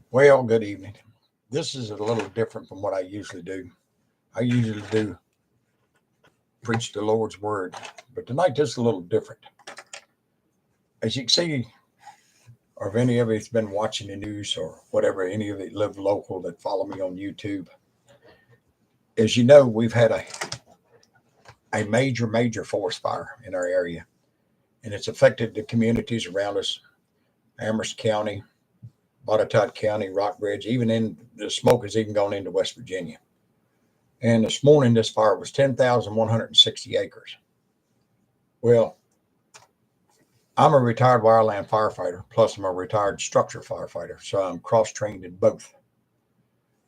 Well, good evening. This is a little different from what I usually do. I usually do preach the Lord's word, but tonight this is a little different. As you can see, or if any of you's been watching the news or whatever, any of you live local that follow me on YouTube, as you know, we've had a major forest fire in our area, and it's affected the communities around us, Amherst County, Botetourt County, Rockbridge, even in the smoke has even gone into West Virginia. And this morning, this fire was 10,160 acres. Well, I'm a retired wireland firefighter, plus I'm a retired structure firefighter, so I'm cross trained in both.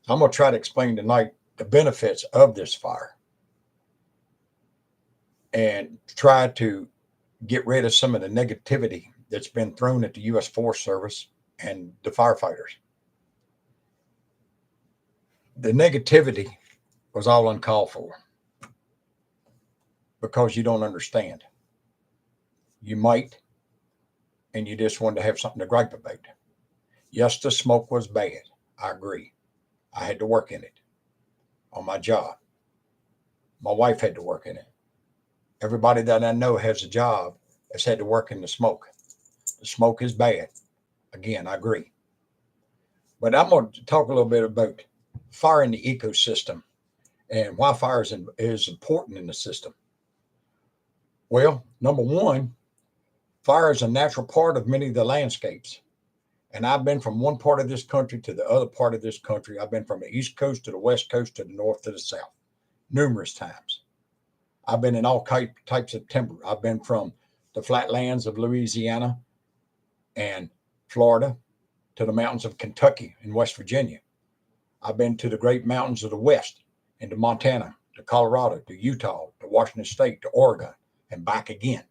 So I'm going to try to explain tonight the benefits of this fire and try to get rid of some of the negativity that's been thrown at the U.S. Forest Service and the firefighters. The negativity was all uncalled for because you don't understand. You might, and you just wanted to have something to gripe about. Yes, the smoke was bad. I agree. I had to work in it on my job. My wife had to work in it. Everybody that I know has a job has had to work in the smoke. The smoke is bad. Again, I agree. But I'm going to talk a little bit about fire in the ecosystem and why fire is important in the system. Well, number one, fire is a natural part of many of the landscapes. And I've been from one part of this country to the other part of this country. I've been from the East Coast to the West Coast to the North to the South numerous times. I've been in all types of timber. I've been from the flatlands of Louisiana and Florida to the mountains of Kentucky and West Virginia. I've been to the great mountains of the West, into Montana, to Colorado, to Utah, to Washington State, to Oregon, and back again.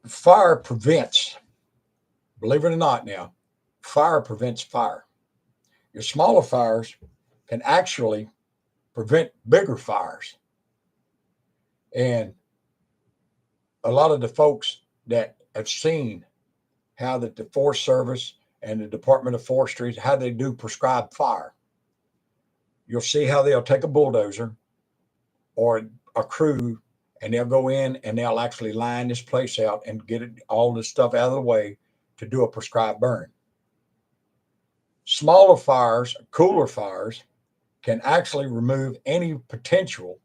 Fire prevents, believe it or not now, fire prevents fire. Your smaller fires can actually prevent bigger fires. And a lot of the folks that have seen how that the Forest Service and the Department of Forestry, how they do prescribed fire, you'll see how they'll take a bulldozer or a crew and they'll go in and they'll actually line this place out and get it, all this stuff out of the way to do a prescribed burn. Smaller fires, cooler fires, can actually remove any potential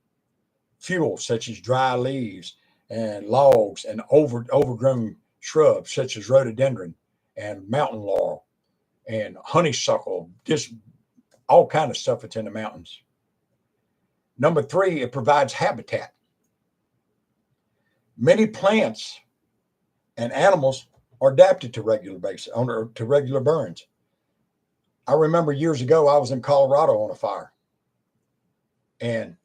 fuel, such as dry leaves and logs and overgrown shrubs, such as rhododendron and mountain laurel and honeysuckle, just all kind of stuff that's in the mountains. Number three, it provides habitat. Many plants and animals are adapted to regular to regular burns. I remember years ago I was in Colorado on a fire, and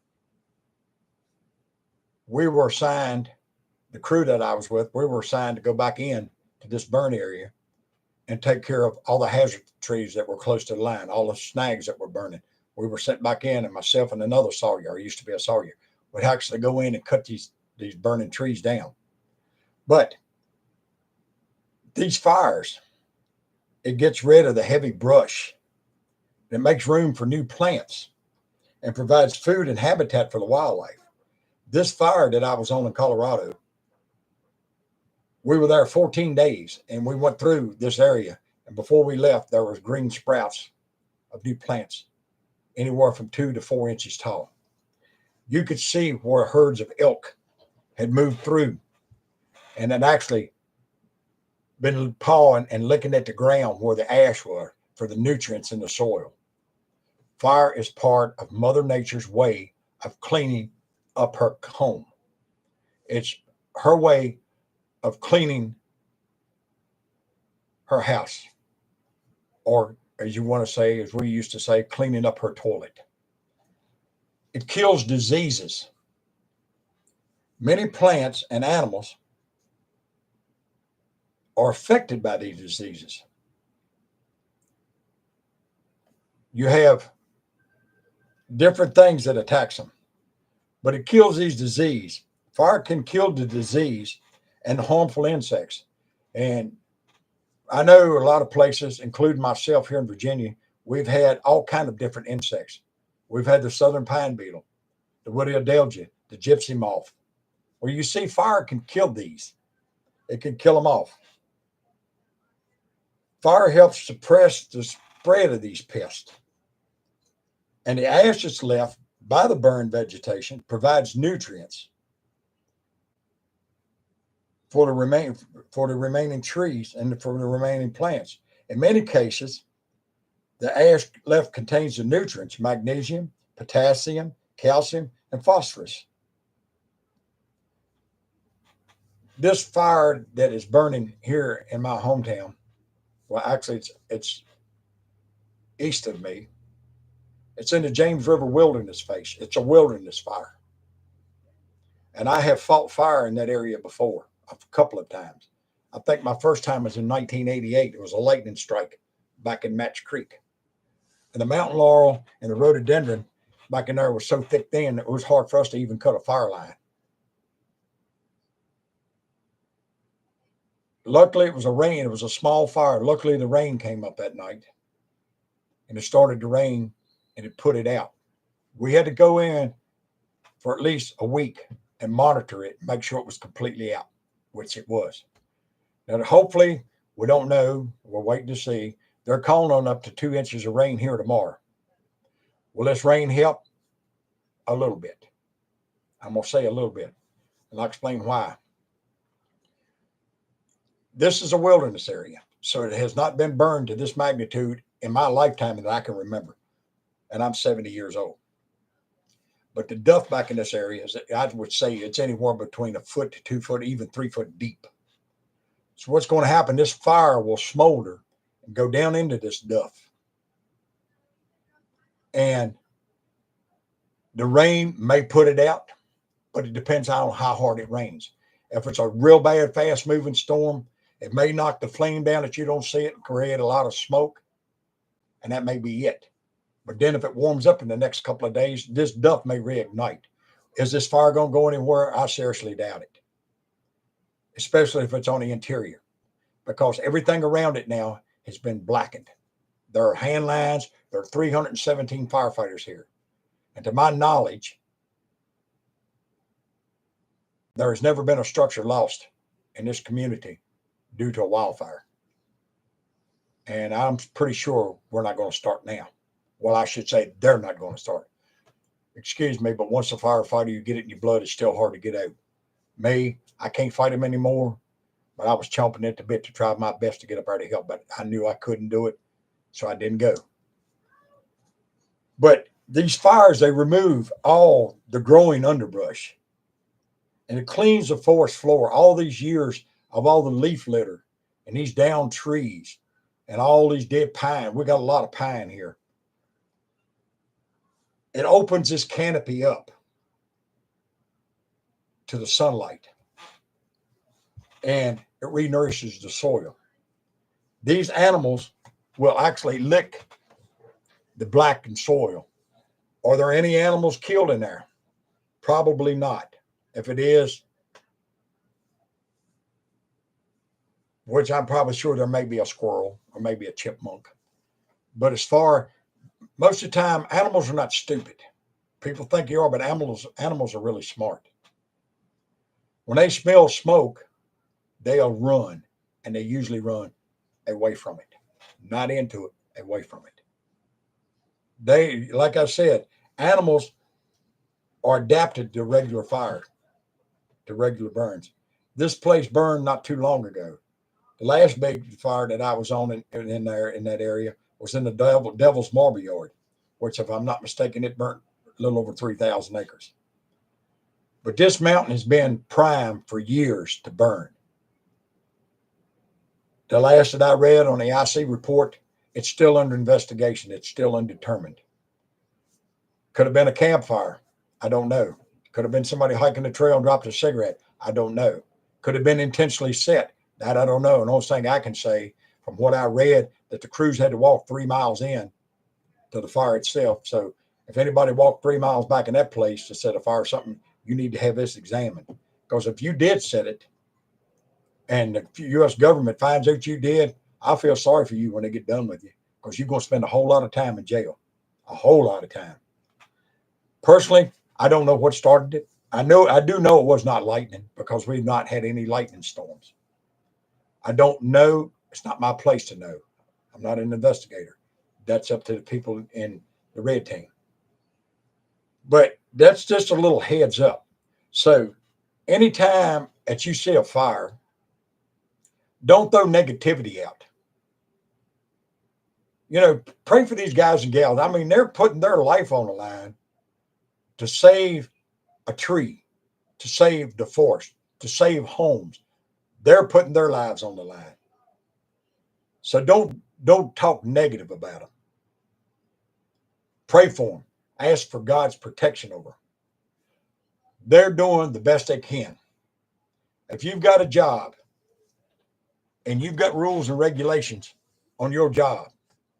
we were assigned, the crew that I was with, we were assigned to go back in to this burn area and take care of all the hazard trees that were close to the line, all the snags that were burning. We were sent back in, and myself and another sawyer, I used to be a sawyer, would actually go in and cut these burning trees down. But these fires, it gets rid of the heavy brush. It makes room for new plants and provides food and habitat for the wildlife. This fire that I was on in Colorado, we were there 14 days and we went through this area. And before we left, there was green sprouts of new plants, anywhere from 2 to 4 inches tall. You could see where herds of elk had moved through and had actually been pawing and licking at the ground where the ash was for the nutrients in the soil. Fire is part of Mother Nature's way of cleaning up her home. It's her way of cleaning her house, or as you want to say, as we used to say, cleaning up her toilet. It kills diseases. Many plants and animals are affected by these diseases. You have different things that attacks them, but it kills these diseases. Fire can kill the disease and harmful insects. And I know a lot of places, including myself here in Virginia, we've had all kind of different insects. We've had the southern pine beetle, the woody adelgid, the gypsy moth. Where you see fire can kill these, it can kill them off. Fire helps suppress the spread of these pests, and the ash that's left by the burned vegetation provides nutrients for the remaining trees and for the remaining plants. In many cases, the ash left contains the nutrients magnesium, potassium, calcium, and phosphorus. This fire that is burning here in my hometown, well, actually, it's east of me. It's in the James River Wilderness Face. It's a wilderness fire. And I have fought fire in that area before a couple of times. I think my first time was in 1988. It was a lightning strike back in Match Creek. And the mountain laurel and the rhododendron back in there was so thick then it was hard for us to even cut a fire line. Luckily, it was a rain. It was a small fire. Luckily, the rain came up that night and it started to rain and it put it out. We had to go in for at least a week and monitor it, make sure it was completely out, which it was. Now, hopefully, we don't know. We're waiting to see. They're calling on up to 2 inches of rain here tomorrow. Will this rain help? A little bit. I'm going to say a little bit, and I'll explain why. This is a wilderness area, so it has not been burned to this magnitude in my lifetime that I can remember, and I'm 70 years old. But the duff back in this area is, I would say, it's anywhere between a foot to 2 foot, even 3 foot deep. So what's going to happen? This fire will smolder and go down into this duff, and the rain may put it out, but it depends on how hard it rains. If it's a real bad, fast-moving storm, it may knock the flame down that you don't see it and create a lot of smoke, and that may be it. But then if it warms up in the next couple of days, this duff may reignite. Is this fire going to go anywhere? I seriously doubt it, especially if it's on the interior, because everything around it now has been blackened. There are hand lines. There are 317 firefighters here. And to my knowledge, there has never been a structure lost in this community due to a wildfire. And I'm pretty sure we're not going to start now. Well, I should say they're not going to start. Excuse me, but once a firefighter, you get it in your blood, it's still hard to get out. Me, I can't fight them anymore, but I was chomping at the bit to try my best to get up there to help, but I knew I couldn't do it, so I didn't go. But these fires, they remove all the growing underbrush, and it cleans the forest floor. All these years of all the leaf litter and these down trees and all these dead pine. We got a lot of pine here. It opens this canopy up to the sunlight, and it renourishes the soil. These animals will actually lick the blackened soil. Are there any animals killed in there? Probably not. If it is, which I'm probably sure there may be a squirrel or maybe a chipmunk. But as far, most of the time, animals are not stupid. People think they are, but animals are really smart. When they smell smoke, they'll run, and they usually run away from it, not into it, away from it. They, like I said, animals are adapted to regular fire, to regular burns. This place burned not too long ago. The last big fire that I was on in there in that area was in the Devil's Marble Yard, which, if I'm not mistaken, it burnt a little over 3,000 acres. But this mountain has been primed for years to burn. The last that I read on the IC report, it's still under investigation. It's still undetermined. Could have been a campfire. I don't know. Could have been somebody hiking the trail and dropped a cigarette. I don't know. Could have been intentionally set. That I don't know. And the only thing I can say from what I read, that the crews had to walk 3 miles in to the fire itself. So if anybody walked 3 miles back in that place to set a fire or something, you need to have this examined. Because if you did set it and the U.S. government finds out you did, I feel sorry for you when they get done with you, because you're going to spend a whole lot of time in jail, a whole lot of time. Personally, I don't know what started it. I do know it was not lightning, because we've not had any lightning storms. I don't know. It's not my place to know. I'm not an investigator. That's up to the people in the red team. But that's just a little heads up. So anytime that you see a fire, don't throw negativity out. Pray for these guys and gals. I mean, they're putting their life on the line to save a tree, to save the forest, to save homes. They're putting their lives on the line. So don't talk negative about them. Pray for them. Ask for God's protection over them. They're doing the best they can. If you've got a job and you've got rules and regulations on your job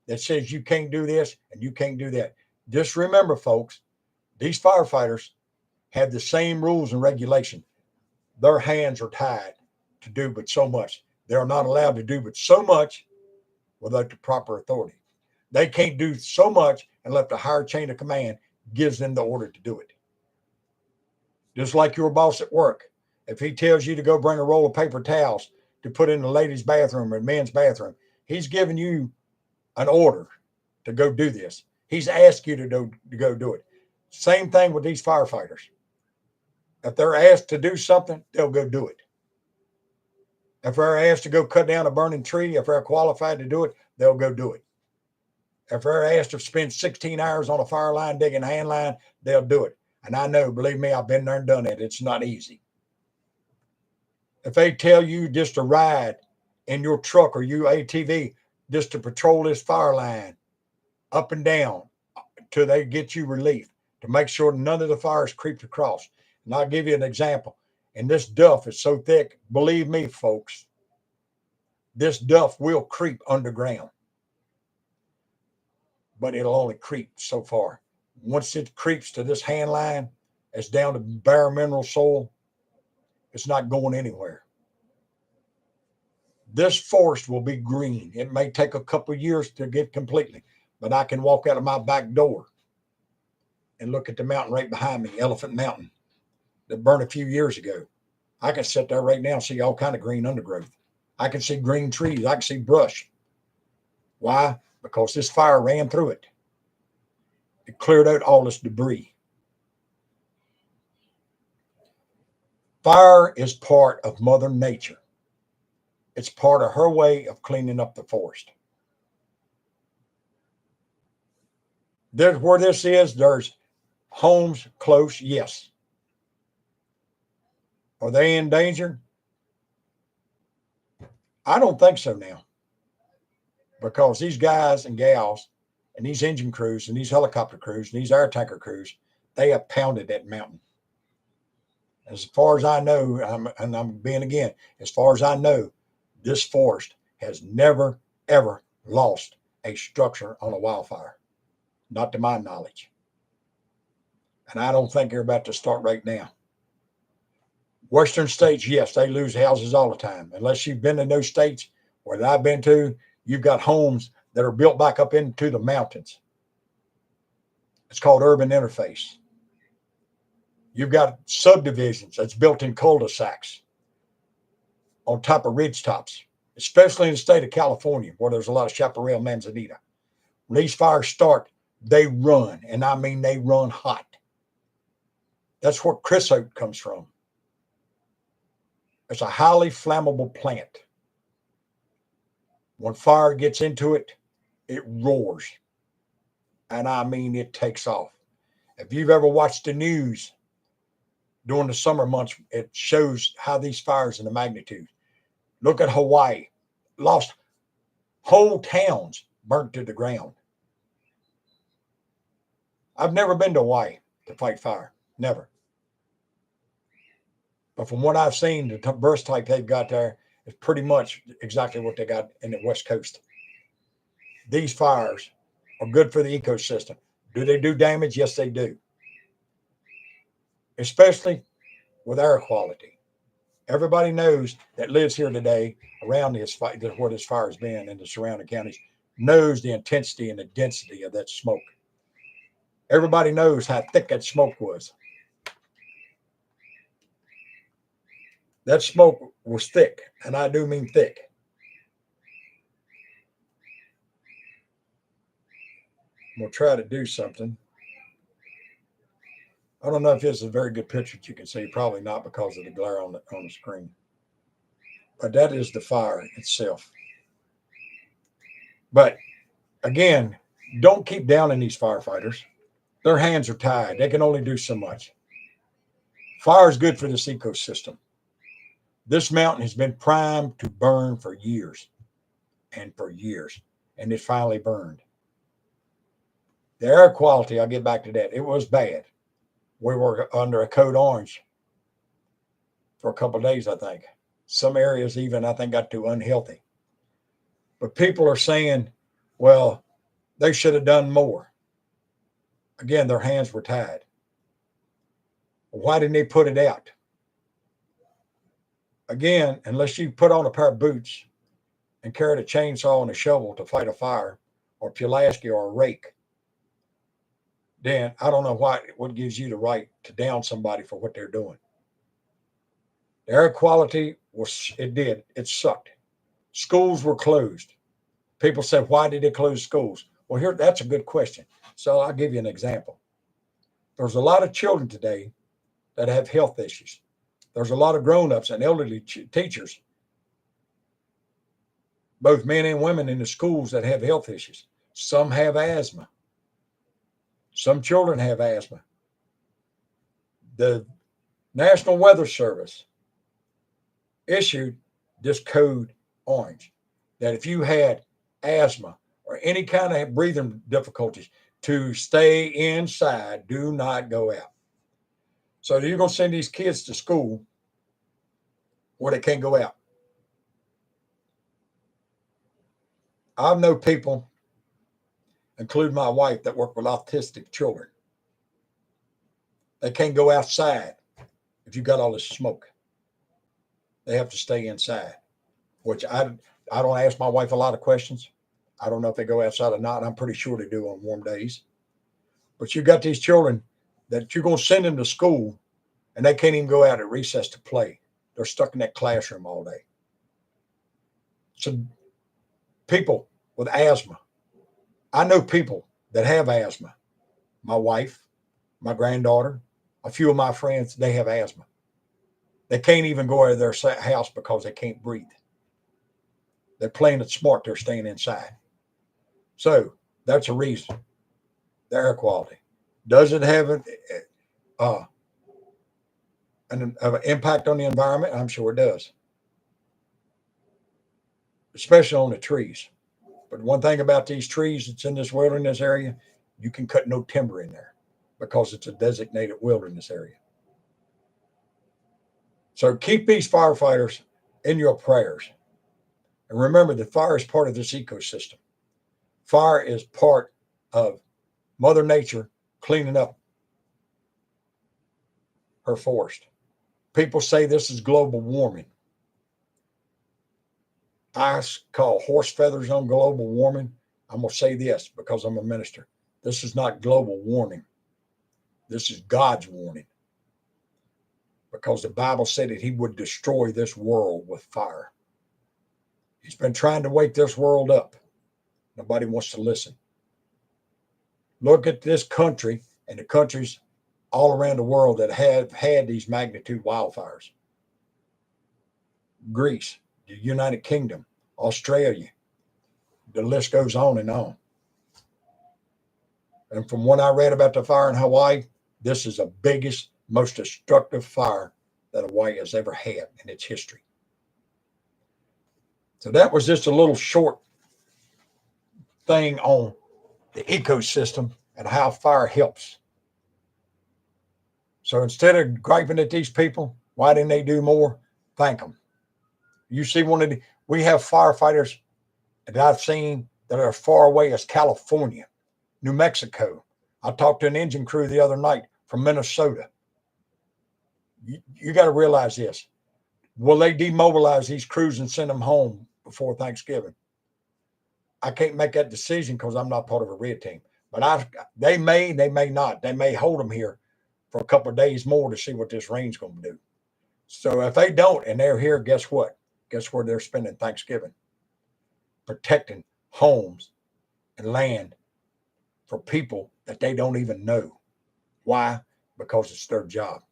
that says you can't do this and you can't do that, just remember, folks, these firefighters have the same rules and regulations. Their hands are tied to do but so much. They're not allowed to do but so much without the proper authority. They can't do so much unless the higher chain of command gives them the order to do it. Just like your boss at work. If he tells you to go bring a roll of paper towels to put in the ladies' bathroom or men's bathroom, he's giving you an order to go do this. He's asked you to go do it. Same thing with these firefighters. If they're asked to do something, they'll go do it. If they're asked to go cut down a burning tree, if they're qualified to do it, they'll go do it. If they're asked to spend 16 hours on a fire line digging a hand line, they'll do it. And I know, believe me, I've been there and done it. It's not easy. If they tell you just to ride in your truck or your ATV just to patrol this fire line up and down till they get you relief, to make sure none of the fires creep across. And I'll give you an example. And this duff is so thick, believe me, folks, this duff will creep underground. But it'll only creep so far. Once it creeps to this hand line, it's down to bare mineral soil, it's not going anywhere. This forest will be green. It may take a couple of years to get completely, but I can walk out of my back door and look at the mountain right behind me, Elephant Mountain, that burned a few years ago. I can sit there right now and see all kind of green undergrowth. I can see green trees. I can see brush. Why? Because this fire ran through it. It cleared out all this debris. Fire is part of Mother Nature. It's part of her way of cleaning up the forest. There's where this is. There's homes close, yes. Are they in danger? I don't think so now, because these guys and gals and these engine crews and these helicopter crews and these air tanker crews, they have pounded that mountain. As far as I know, I'm being again, as far as I know, this forest has never, ever lost a structure on a wildfire, not to my knowledge. And I don't think they're about to start right now. Western states, yes, they lose houses all the time. Unless you've been in those states where I've been to, you've got homes that are built back up into the mountains. It's called urban interface. You've got subdivisions that's built in cul-de-sacs on top of ridge tops, especially in the state of California, where there's a lot of chaparral manzanita. When these fires start, they run, and I mean they run hot. That's where creosote comes from. It's a highly flammable plant. When fire gets into it, it roars. And I mean, it takes off. If you've ever watched the news during the summer months, it shows how these fires and the magnitude. Look at Hawaii. Lost whole towns burnt to the ground. I've never been to Hawaii to fight fire. Never. But from what I've seen, the burst type they've got there is pretty much exactly what they got in the West Coast. These fires are good for the ecosystem. Do they do damage? Yes, they do. Especially with air quality. Everybody knows that lives here today around this fire, where this fire has been in the surrounding counties, knows the intensity and the density of that smoke. Everybody knows how thick that smoke was. That smoke was thick, and I do mean thick. I'm gonna try to do something. I don't know if this is a very good picture that you can see. Probably not because of the glare on the screen. But that is the fire itself. But again, don't keep downing these firefighters. Their hands are tied. They can only do so much. Fire is good for this ecosystem. This mountain has been primed to burn for years and for years, and it finally burned. The air quality, I'll get back to that. It was bad. We were under a code orange for a couple of days, I think. Some areas even, I think, got too unhealthy. But people are saying, well, they should have done more. Again, their hands were tied. Why didn't they put it out? Again, unless you put on a pair of boots and carried a chainsaw and a shovel to fight a fire, or Pulaski or a rake, then I don't know what gives you the right to down somebody for what they're doing. The air quality it sucked. Schools were closed. People said, why did they close schools? Well, that's a good question. So I'll give you an example. There's a lot of children today that have health issues. There's a lot of grown-ups and elderly teachers, both men and women in the schools, that have health issues. Some have asthma. Some children have asthma. The National Weather Service issued this code orange that if you had asthma or any kind of breathing difficulties, to stay inside, do not go out. So you're going to send these kids to school where they can't go out. I know people, including my wife, that work with autistic children. They can't go outside if you got all this smoke. They have to stay inside, which I don't ask my wife a lot of questions. I don't know if they go outside or not. I'm pretty sure they do on warm days. But you got these children that you're going to send them to school and they can't even go out at recess to play. They're stuck in that classroom all day. So people with asthma, I know people that have asthma. My wife, my granddaughter, a few of my friends, they have asthma. They can't even go out of their house because they can't breathe. They're playing it smart. They're staying inside. So that's a reason. The air quality. Does it have an impact on the environment? I'm sure it does, especially on the trees. But one thing about these trees that's in this wilderness area, you can cut no timber in there because it's a designated wilderness area. So keep these firefighters in your prayers. And remember that fire is part of this ecosystem. Fire is part of Mother Nature cleaning up her forest. People say this is global warming. I call horse feathers on global warming. I'm going to say this because I'm a minister. This is not global warming. This is God's warning. Because the Bible said that he would destroy this world with fire. He's been trying to wake this world up. Nobody wants to listen. Look at this country and the countries all around the world that have had these magnitude wildfires. Greece, the United Kingdom, Australia. The list goes on and on. And from what I read about the fire in Hawaii, this is the biggest, most destructive fire that Hawaii has ever had in its history. So that was just a little short thing on the ecosystem and how fire helps. So instead of griping at these people, why didn't they do more? Thank them. You see we have firefighters that I've seen that are as far away as California, New Mexico. I talked to an engine crew the other night from Minnesota. You got to realize this. Will they demobilize these crews and send them home before Thanksgiving? I can't make that decision because I'm not part of a red team. But they may not. They may hold them here for a couple of days more to see what this rain's going to do. So if they don't and they're here, guess what? Guess where they're spending Thanksgiving? Protecting homes and land for people that they don't even know. Why? Because it's their job.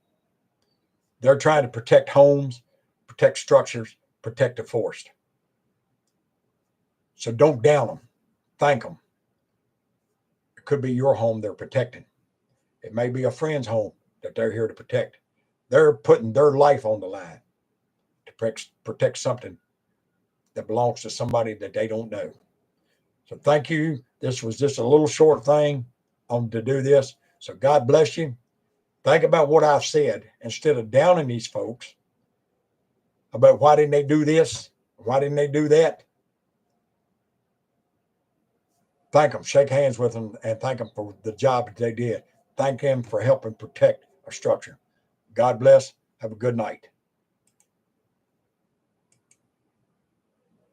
They're trying to protect homes, protect structures, protect the forest. So don't down them. Thank them. It could be your home they're protecting. It may be a friend's home that they're here to protect. They're putting their life on the line to protect something that belongs to somebody that they don't know. So thank you. This was just a little short thing on to do this. So God bless you. Think about what I've said instead of downing these folks about why didn't they do this? Why didn't they do that? Thank them, shake hands with them, and thank them for the job that they did. Thank them for helping protect our structure. God bless. Have a good night.